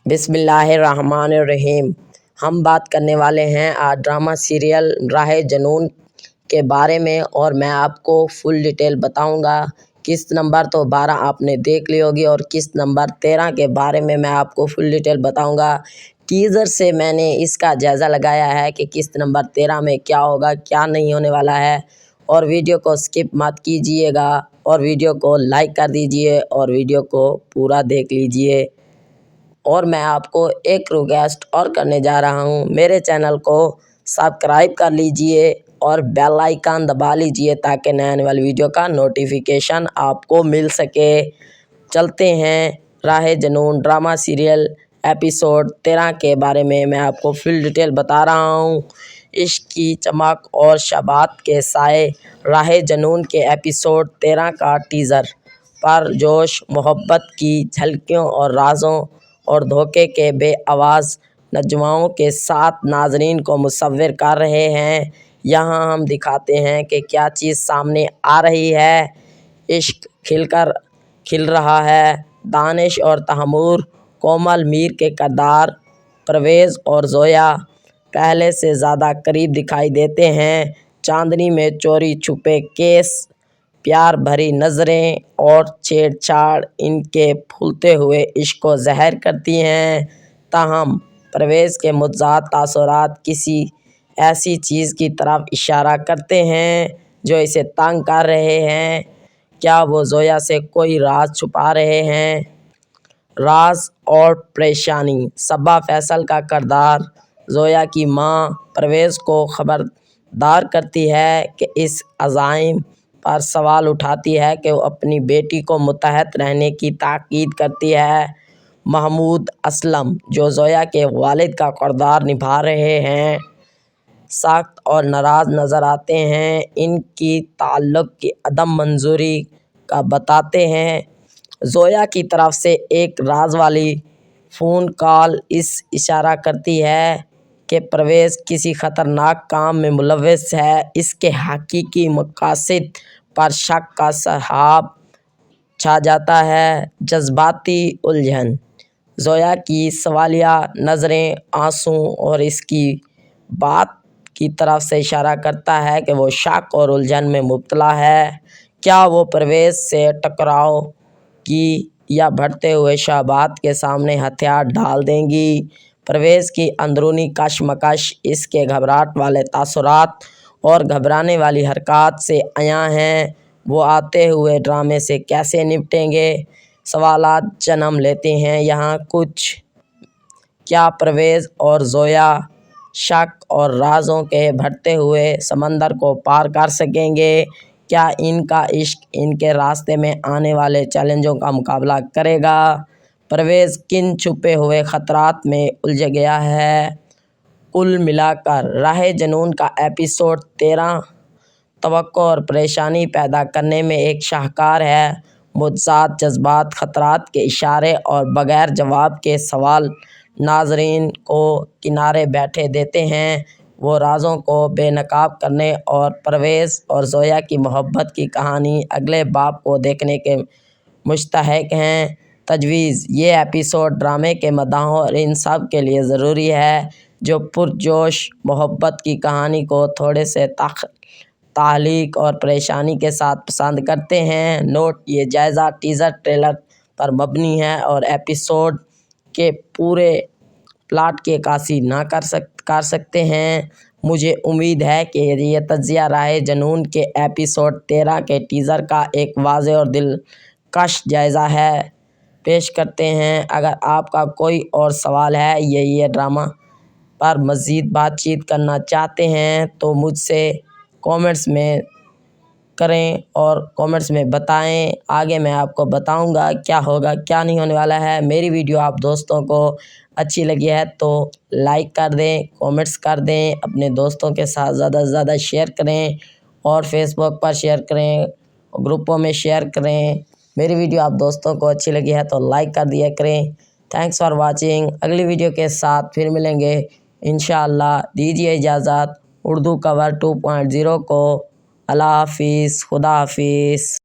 बिस्मिल्लाहिर्रहमानिर्रहीम। हम बात करने वाले हैं आज ड्रामा सीरियल राहे जुनून के बारे में, और मैं आपको फुल डिटेल बताऊंगा। किस्त नंबर तो 12 आपने देख ली होगी और किस्त नंबर 13 के बारे में मैं आपको फुल डिटेल बताऊंगा। टीज़र से मैंने इसका जायज़ा लगाया है कि किस्त नंबर 13 में क्या होगा, क्या नहीं होने वाला है। और वीडियो को स्किप मत कीजिएगा और वीडियो को लाइक कर दीजिए और वीडियो को पूरा देख लीजिए। और मैं आपको एक रिक्वेस्ट और करने जा रहा हूँ, मेरे चैनल को सब्सक्राइब कर लीजिए और बेल आइकन दबा लीजिए ताकि नए आने वाली वीडियो का नोटिफिकेशन आपको मिल सके। चलते हैं राहे जुनून ड्रामा सीरियल एपिसोड 13 के बारे में मैं आपको फुल डिटेल बता रहा हूँ। इश्क की चमक और शबात के साए राहे जुनून के एपिसोड 13 का टीज़र पर जोश मोहब्बत की झलकियों और राज़ों और धोखे के बेआवाज़ नजवाओं के साथ नाजरीन को मुसव्विर कर रहे हैं। यहाँ हम दिखाते हैं कि क्या चीज़ सामने आ रही है। इश्क खिल रहा है। दानिश और तैमूर कोमल मीर के किरदार परवेज़ और ज़ोया पहले से ज़्यादा करीब दिखाई देते हैं। चांदनी में चोरी छुपे केस, प्यार भरी नज़रें और छेड़छाड़ इनके फूलते हुए इश्क को ज़हर करती हैं। ताहम परवेज़ के मुतज़ाद तासुरात किसी ऐसी चीज़ की तरफ इशारा करते हैं जो इसे तंग कर रहे हैं। क्या वो ज़ोया से कोई राज छुपा रहे हैं? राज और परेशानी। सबा फैसल का किरदार ज़ोया की मां परवेज़ को खबरदार करती है कि इस अज़ाइम पर सवाल उठाती है कि वो अपनी बेटी को मुतहद रहने की ताकीद करती है। महमूद असलम जो ज़ोया के वालिद का किरदार निभा रहे हैं, सख्त और नाराज़ नज़र आते हैं। इनकी ताल्लुक़ की अदम मंजूरी का बताते हैं। ज़ोया की तरफ से एक राज वाली फ़ोन कॉल इस इशारा करती है कि परवेज़ किसी ख़तरनाक काम में मुलव्वस है। इसके हकीकी मकासद पर शक का सहाब छा जाता है। जज्बाती उलझन। ज़ोया की सवालिया नज़रें, आंसू और इसकी बात की तरफ से इशारा करता है कि वो शक और उलझन में मुब्तला है। क्या वो परवेज़ से टकराव की या बढ़ते हुए शहवात के सामने हथियार डाल देंगी? परवेज़ की अंदरूनी कशमकश इसके घबराहट वाले तासुरात और घबराने वाली हरकत से आया हैं। वो आते हुए ड्रामे से कैसे निपटेंगे? सवालात जन्म लेते हैं यहाँ कुछ। क्या परवेज़ और ज़ोया शक और राज़ों के बढ़ते हुए समंदर को पार कर सकेंगे? क्या इनका इश्क इनके रास्ते में आने वाले चैलेंजों का मुकाबला करेगा? परवेज़ किन छुपे हुए ख़तरात में उलझ गया है? कुल मिलाकर राहे जुनून का एपिसोड 13 तवक्को और परेशानी पैदा करने में एक शाहकार है। मुतज़ाद जज्बात, ख़तरात के इशारे और बग़ैर जवाब के सवाल नाज़रीन को किनारे बैठे देते हैं। वो राज़ों को बेनकाब करने और परवेज़ और ज़ोया की मोहब्बत की कहानी अगले बाब को देखने के मुश्ताहिक हैं। तजवीज़: ये एपिसोड ड्रामे के मद्दाहों और इन सब के लिए ज़रूरी है जो पुरजोश मोहब्बत की कहानी को थोड़े से ताल्लुक़ और परेशानी के साथ पसंद करते हैं। नोट: ये जायज़ा टीज़र ट्रेलर पर मबनी है और एपिसोड के पूरे प्लॉट की अक्कासी ना कर सकते हैं। मुझे उम्मीद है कि ये तज्ज़िया राहे जुनून के एपिसोड 13 के टीज़र का एक वाज़ेह और दिलकश जायज़ा है। पेश करते हैं। अगर आपका कोई और सवाल है या ये ड्रामा पर मज़ीद बातचीत करना चाहते हैं तो मुझसे कमेंट्स में करें और कमेंट्स में बताएं। आगे मैं आपको बताऊंगा क्या होगा, क्या नहीं होने वाला है। मेरी वीडियो आप दोस्तों को अच्छी लगी है तो लाइक कर दें, कमेंट्स कर दें, अपने दोस्तों के साथ ज़्यादा से ज़्यादा शेयर करें और फेसबुक पर शेयर करें, ग्रुपों में शेयर करें। मेरी वीडियो आप दोस्तों को अच्छी लगी है तो लाइक कर दिया करें। Thanks for watching. अगली वीडियो के साथ फिर मिलेंगे इंशाअल्लाह। दीजिए इजाज़त। उर्दू कवर 2.0 को अल्लाह हाफिज़, खुदा हाफिज़।